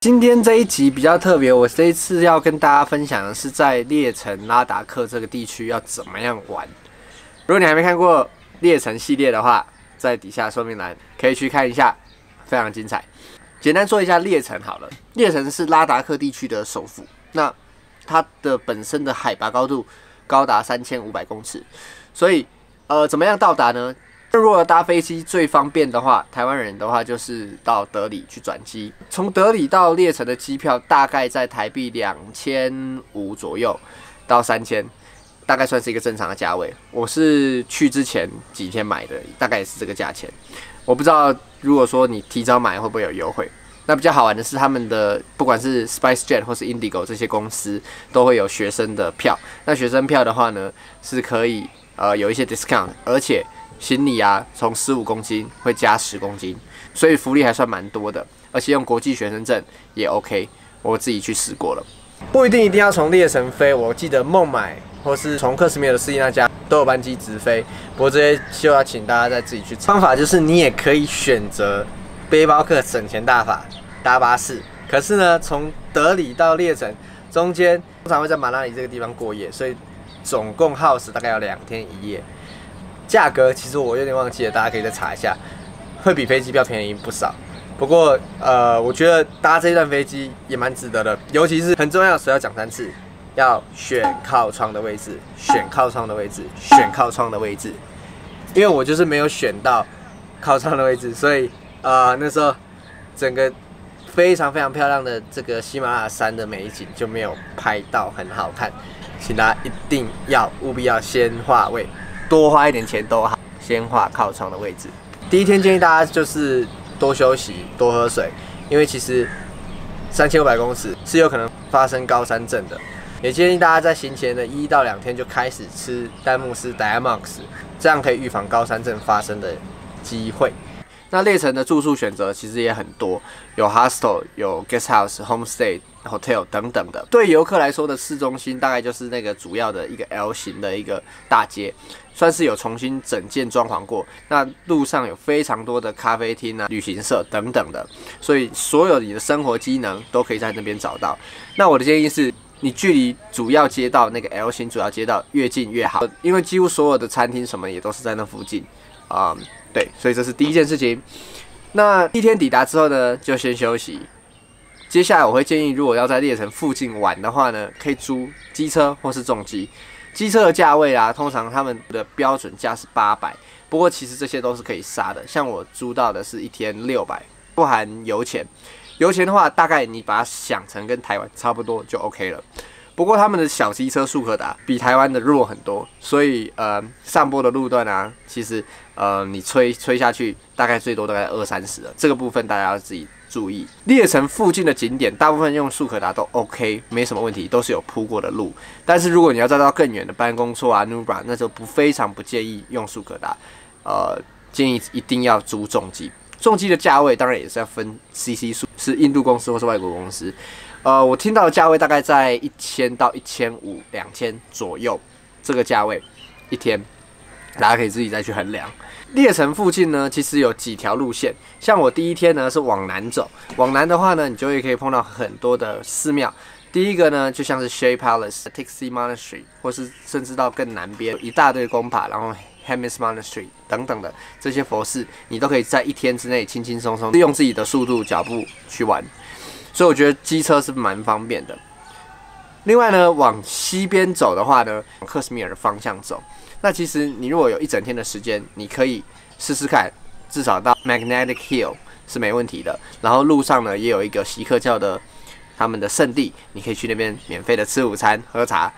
今天这一集比较特别，我这一次要跟大家分享的是在列城拉达克这个地区要怎么样玩。如果你还没看过列城系列的话，在底下说明栏可以去看一下，非常精彩。简单说一下列城好了，列城是拉达克地区的首府，那它的本身的海拔高度高达3500公尺，所以怎么样到达呢？如果搭飞机最方便的话，台湾人的话就是到德里去转机。从德里到列城的机票大概在台币2500左右到3000，大概算是一个正常的价位。我是去之前几天买的，大概也是这个价钱。我不知道如果说你提早买会不会有优惠。那比较好玩的是，他们的不管是 SpiceJet 或是 Indigo 这些公司都会有学生的票。那学生票的话呢，是可以有一些 discount， 而且行李啊，从15公斤会加10公斤，所以福利还算蛮多的。而且用国际学生证也 OK， 我自己去试过了。不一定要从列城飞，我记得孟买或是从克什米尔的斯利那加都有班机直飞。不过这些就要请大家再自己去查。方法就是你也可以选择背包客省钱大法，搭巴士。可是呢，从德里到列城中间通常会在马拉里这个地方过夜，所以总共耗时大概要2天1夜。价格其实我有点忘记了，大家可以再查一下，会比飞机票便宜不少。不过我觉得搭这段飞机也蛮值得的，尤其是很重要的时候要讲3次，要选靠窗的位置，选靠窗的位置，选靠窗的位置。因为我就是没有选到靠窗的位置，所以那时候整个非常漂亮的这个喜马拉雅山的美景就没有拍到很好看，请大家一定要务必要先划位。多花一点钱都好，先画靠窗的位置。第一天建议大家就是多休息、多喝水，因为其实3500公尺是有可能发生高山症的。也建议大家在行前的1到2天就开始吃丹木斯 Diamox， 这样可以预防高山症发生的机会。那列城的住宿选择其实也很多，有 hostel、有 guest house、homestay、hotel 等等的。对游客来说的市中心大概就是那个主要的一个 L 型的一个大街，算是有重新整建装潢过。那路上有非常多的咖啡厅啊、旅行社等等的，所以所有你的生活机能都可以在那边找到。那我的建议是，你距离主要街道那个 L 型主要街道越近越好，因为几乎所有的餐厅什么也都是在那附近对，所以这是第一件事情。那第一天抵达之后呢，就先休息。接下来我会建议，如果要在列城附近玩的话呢，可以租机车或是重机。机车的价位啊，通常他们的标准价是800，不过其实这些都是可以杀的。像我租到的是1天600，不含油钱。油钱的话，大概你把它想成跟台湾差不多就 OK 了。不过他们的小机车速可达比台湾的弱很多，所以上坡的路段啊，其实你吹下去大概最多大概20-30了，这个部分大家要自己注意。列城附近的景点大部分用速可达都 OK， 没什么问题，都是有铺过的路。但是如果你要再到更远的班公错啊、Nubra， 那就非常不建议用速可达，建议一定要租重机。重机的价位当然也是要分 CC 数，是印度公司或是外国公司。我听到的价位大概在1000到1500、2000左右，这个价位1天，大家可以自己再去衡量。列城附近呢，其实有几条路线，像我第一天呢是往南走，往南的话呢，你就会可以碰到很多的寺庙。第一个呢，就像是 Shea Palace、Tixi Monastery， 或是甚至到更南边一大堆宫塔，然后 Hemis Monastery 等等的这些佛寺，你都可以在1天之内轻轻松松用自己的速度脚步去玩。所以我觉得机车是蛮方便的。另外呢，往西边走的话呢，往克什米尔的方向走。那其实你如果有1整天的时间，你可以试试看，至少到 Magnetic Hill 是没问题的。然后路上呢，也有一个锡克教的他们的圣地，你可以去那边免费的吃午餐、喝茶。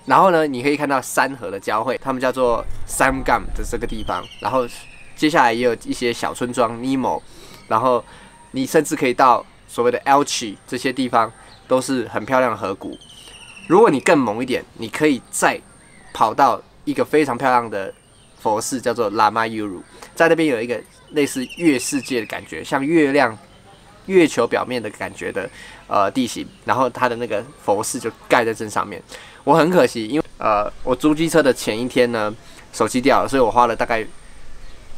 然后呢，你可以看到山河的交汇，他们叫做 Samgam 的这个地方。然后接下来也有一些小村庄 Nemo， 然后你甚至可以到所谓的 Elchi 这些地方，都是很漂亮的河谷。如果你更猛一点，你可以再跑到一个非常漂亮的佛寺，叫做 Lama Yuru， 在那边有一个类似月世界的感觉，像月球表面的感觉的地形，然后它的那个佛寺就盖在正上面。我很可惜，因为我租机车的前一天呢，手机掉了，所以我花了大概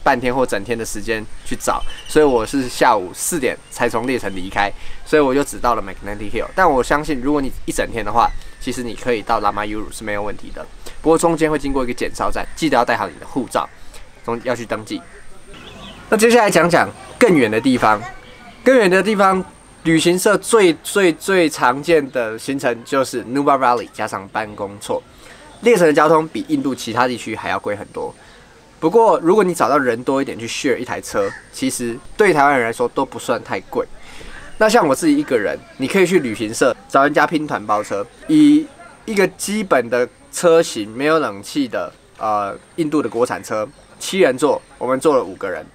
半天或整天的时间去找，所以我是下午4点才从列城离开，所以我就只到了 Magnetic Hill。但我相信，如果你一整天的话，其实你可以到 Lama Yuru 是没有问题的。不过中间会经过一个检钞站，记得要带好你的护照，要去登记。那接下来讲讲更远的地方，更远的地方。旅行社最常见的行程就是 Nubar Valley 加上班公错。列城的交通比印度其他地区还要贵很多。不过如果你找到人多一点去 share 一台车，其实对台湾人来说都不算太贵。那像我自己一个人，你可以去旅行社找人家拼团包车，以一个基本的车型没有冷气的印度的国产车，7人座，我们坐了5个人。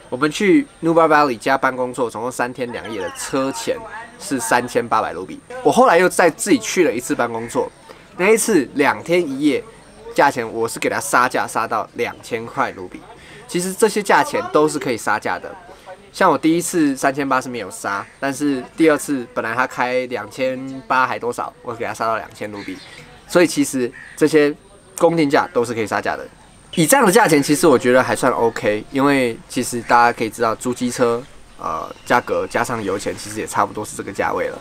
我们去 Nubar Valley 加班公错，总共3天2夜的车钱是3800卢比。我后来又再自己去了一次班公错，那一次2天1夜，价钱我是给他杀价杀到2000块卢比。其实这些价钱都是可以杀价的。像我第一次3800是没有杀，但是第二次本来他开2800还多少，我给他杀到2000卢比。所以其实这些公定价都是可以杀价的。以这样的价钱，其实我觉得还算 OK， 因为其实大家可以知道，租机车价格加上油钱，其实也差不多是这个价位了。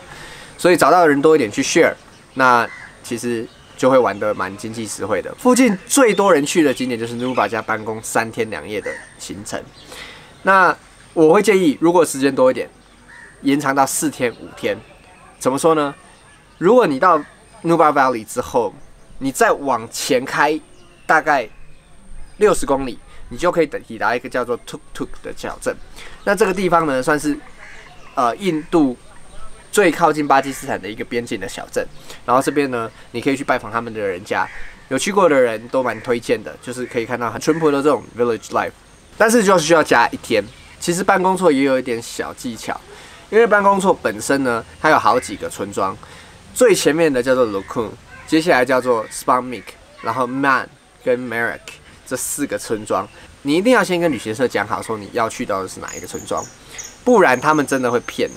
所以找到人多一点去 share， 那其实就会玩得蛮经济实惠的。附近最多人去的景点就是 Nubar 加班公3天2夜的行程。那我会建议，如果时间多一点，延长到4天5天。怎么说呢？如果你到 Nubar Valley 之后，你再往前开大概60公里，你就可以抵达一个叫做 Tuk Tuk 的小镇。那这个地方呢，算是印度最靠近巴基斯坦的一个边境的小镇。然后这边呢，你可以去拜访他们的人家，有去过的人都蛮推荐的，就是可以看到很淳朴的这种 village life。但是就需要加1天。其实班公错也有一点小技巧，因为班公错本身呢，它有好几个村庄，最前面的叫做 Lukun， 接下来叫做 Spamik， 然后 Man 跟 Merak。这4个村庄，你一定要先跟旅行社讲好，说你要去到的是哪一个村庄，不然他们真的会骗你。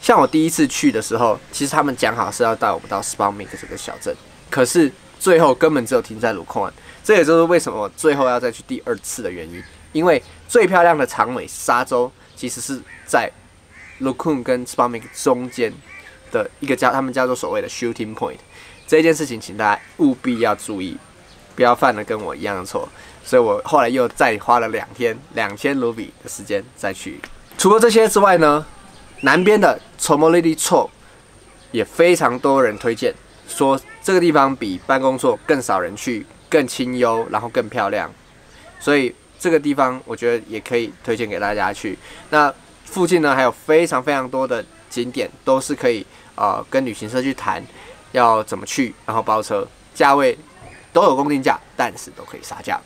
像我第一次去的时候，其实他们讲好是要带我们到 Spamik 这个小镇，可是最后根本只有停在鲁控，这也就是为什么我最后要再去第2次的原因。因为最漂亮的长尾沙洲其实是在 Lukun 跟 Spamik 中间的一个他们叫做所谓的 shooting point。这件事情，请大家务必要注意。不要犯了跟我一样的错，所以我后来又再花了2天2000卢比的时间再去。除了这些之外呢，南边的 Chomolili Chowk 也非常多人推荐，说这个地方比班公错更少人去，更清幽，然后更漂亮，所以这个地方我觉得也可以推荐给大家去。那附近呢还有非常非常多的景点，都是可以跟旅行社去谈要怎么去，然后包车，价位都有公定价，但是都可以杀价。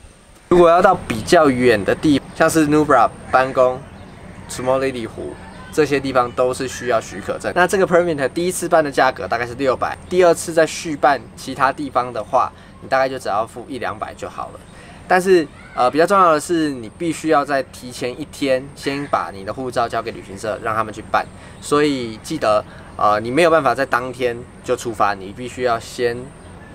如果要到比较远的地方，像是 Nubra、班公、Chomolili 湖这些地方都是需要许可证。那这个 permit 第一次办的价格大概是600，第2次再续办其他地方的话，你大概就只要付100-200就好了。但是比较重要的是，你必须要在提前1天先把你的护照交给旅行社，让他们去办。所以记得你没有办法在当天就出发，你必须要先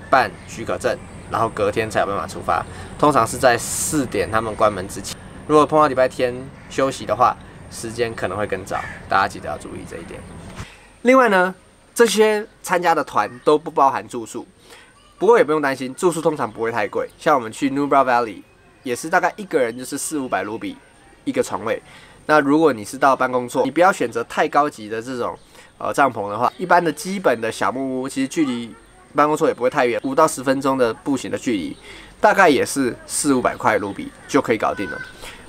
办许可证。然后隔天才有办法出发，通常是在4点他们关门之前。如果碰到礼拜天休息的话，时间可能会更早，大家记得要注意这一点。另外呢，这些参加的团都不包含住宿，不过也不用担心，住宿通常不会太贵。像我们去 Nubar Valley 也是大概1个人就是400-500卢比一个床位。那如果你是到班公错，你不要选择太高级的这种帐篷的话，一般的基本的小木屋，其实距离办公错也不会太远，5到10分钟的步行的距离，大概也是400-500块卢比就可以搞定了。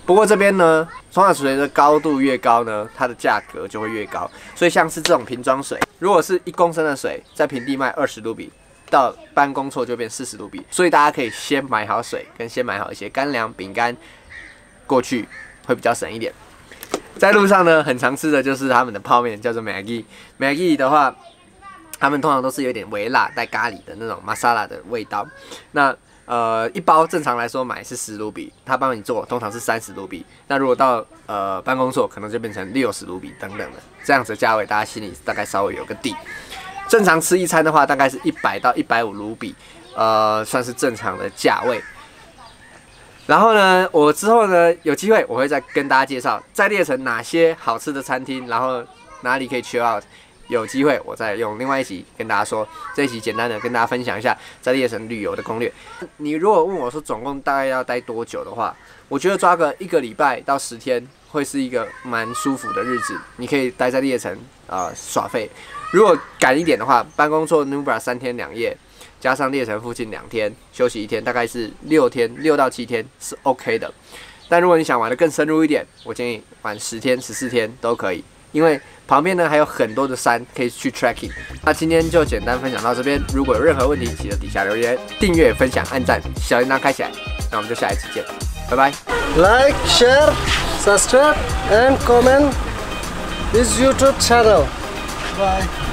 不过这边呢，通常随着高度越高呢，它的价格就会越高。所以像是这种瓶装水，如果是1公升的水，在平地卖20卢比，到办公错就变40卢比。所以大家可以先买好水，跟先买好一些干粮、饼干，过去会比较省一点。在路上呢，很常吃的就是他们的泡面，叫做 Maggi。Maggi 的话，他们通常都是有点微辣带咖喱的那种 masala 的味道。那一包正常来说买是10卢比，他帮你做通常是30卢比。那如果到办公错，可能就变成60卢比等等的这样子的价位，大家心里大概稍微有个底。正常吃一餐的话，大概是100到150卢比，算是正常的价位。然后呢，我之后呢有机会我会再跟大家介绍在列城哪些好吃的餐厅，然后哪里可以 chill out。有机会我再用另外一集跟大家说，这一集简单的跟大家分享一下在列城旅游的攻略。你如果问我说总共大概要待多久的话，我觉得抓个1个礼拜到10天会是一个蛮舒服的日子，你可以待在列城耍废。如果赶一点的话，办公做 Nubra 3天2夜，加上列城附近2天，休息1天，大概是6到7天是 OK 的。但如果你想玩的更深入一点，我建议玩10天、14天都可以，因为旁边呢还有很多的山可以去 tracking。那今天就简单分享到这边，如果有任何问题，记得底下留言、订阅、分享、按赞、小铃铛开起来。那我们就下一次见，拜拜。Like, share, subscribe, and comment this YouTube channel. Bye.